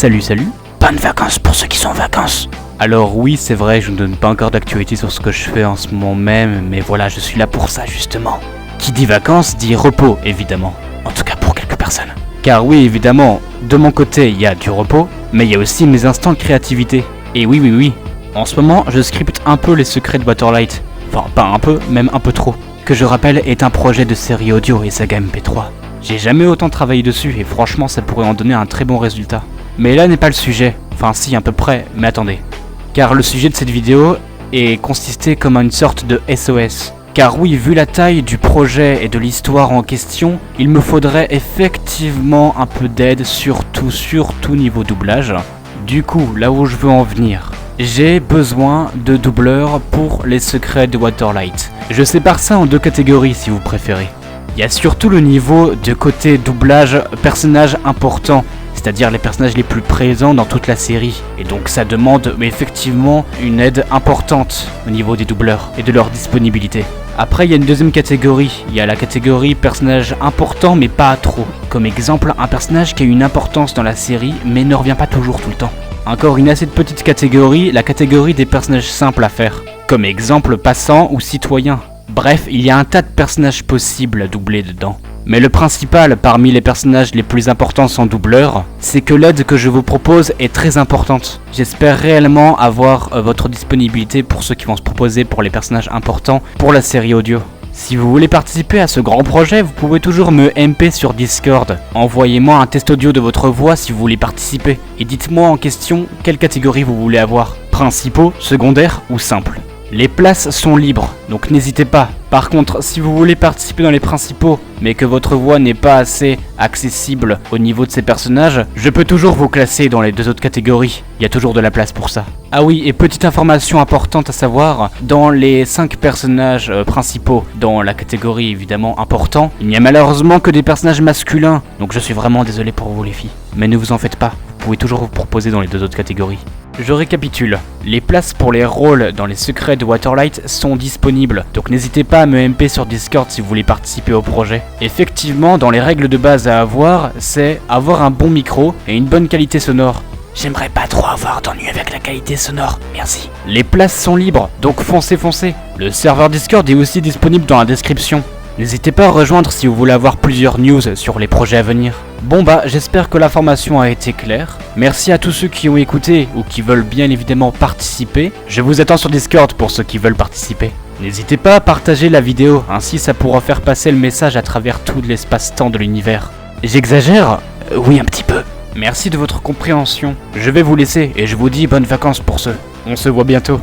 Salut, salut. Bonnes vacances pour ceux qui sont en vacances. Alors oui, c'est vrai, je ne donne pas encore d'actualité sur ce que je fais en ce moment même, mais voilà, je suis là pour ça justement. Qui dit vacances dit repos, évidemment. En tout cas pour quelques personnes. Car oui, évidemment, de mon côté, il y a du repos, mais il y a aussi mes instants de créativité. Et oui. En ce moment, je scripte un peu les secrets de Waterlight. Enfin, pas un peu, même un peu trop. Que je rappelle est un projet de série audio et saga MP3. J'ai jamais autant travaillé dessus et franchement ça pourrait en donner un très bon résultat. Mais là n'est pas le sujet, enfin si à peu près, mais attendez. Car le sujet de cette vidéo est consisté comme une sorte de SOS. Car oui, vu la taille du projet et de l'histoire en question, il me faudrait effectivement un peu d'aide, surtout niveau doublage. Du coup, là où je veux en venir, j'ai besoin de doubleurs pour les secrets de Waterlight. Je sépare ça en deux catégories si vous préférez. Il y a surtout le niveau de côté doublage personnages importants, c'est-à-dire les personnages les plus présents dans toute la série. Et donc ça demande effectivement une aide importante au niveau des doubleurs et de leur disponibilité. Après il y a une deuxième catégorie, il y a la catégorie personnages importants mais pas trop. Comme exemple, un personnage qui a une importance dans la série mais ne revient pas toujours tout le temps. Encore une assez petite catégorie, la catégorie des personnages simples à faire. Comme exemple passant ou citoyen. Bref, il y a un tas de personnages possibles à doubler dedans. Mais le principal parmi les personnages les plus importants sans doubleur, c'est que l'aide que je vous propose est très importante. J'espère réellement avoir votre disponibilité pour ceux qui vont se proposer pour les personnages importants pour la série audio. Si vous voulez participer à ce grand projet, vous pouvez toujours me MP sur Discord. Envoyez-moi un test audio de votre voix si vous voulez participer. Et dites-moi en question quelle catégorie vous voulez avoir. Principaux, secondaires ou simples. Les places sont libres, donc n'hésitez pas. Par contre, si vous voulez participer dans les principaux, mais que votre voix n'est pas assez accessible au niveau de ces personnages, je peux toujours vous classer dans les deux autres catégories. Il y a toujours de la place pour ça. Ah oui, et petite information importante à savoir, dans les 5 personnages principaux, dans la catégorie évidemment important, il n'y a malheureusement que des personnages masculins, donc je suis vraiment désolé pour vous les filles. Mais ne vous en faites pas, vous pouvez toujours vous proposer dans les deux autres catégories. Je récapitule, les places pour les rôles dans les secrets de Waterlight sont disponibles, donc n'hésitez pas à me MP sur Discord si vous voulez participer au projet. Effectivement, dans les règles de base à avoir, c'est avoir un bon micro et une bonne qualité sonore. J'aimerais pas trop avoir d'ennui avec la qualité sonore, merci. Les places sont libres, donc foncez. Le serveur Discord est aussi disponible dans la description. N'hésitez pas à rejoindre si vous voulez avoir plusieurs news sur les projets à venir. Bon bah, j'espère que l'information a été claire. Merci à tous ceux qui ont écouté ou qui veulent bien évidemment participer. Je vous attends sur Discord pour ceux qui veulent participer. N'hésitez pas à partager la vidéo, ainsi ça pourra faire passer le message à travers tout l'espace-temps de l'univers. J'exagère ? Oui, un petit peu. Merci de votre compréhension. Je vais vous laisser et je vous dis bonnes vacances pour ceux. On se voit bientôt.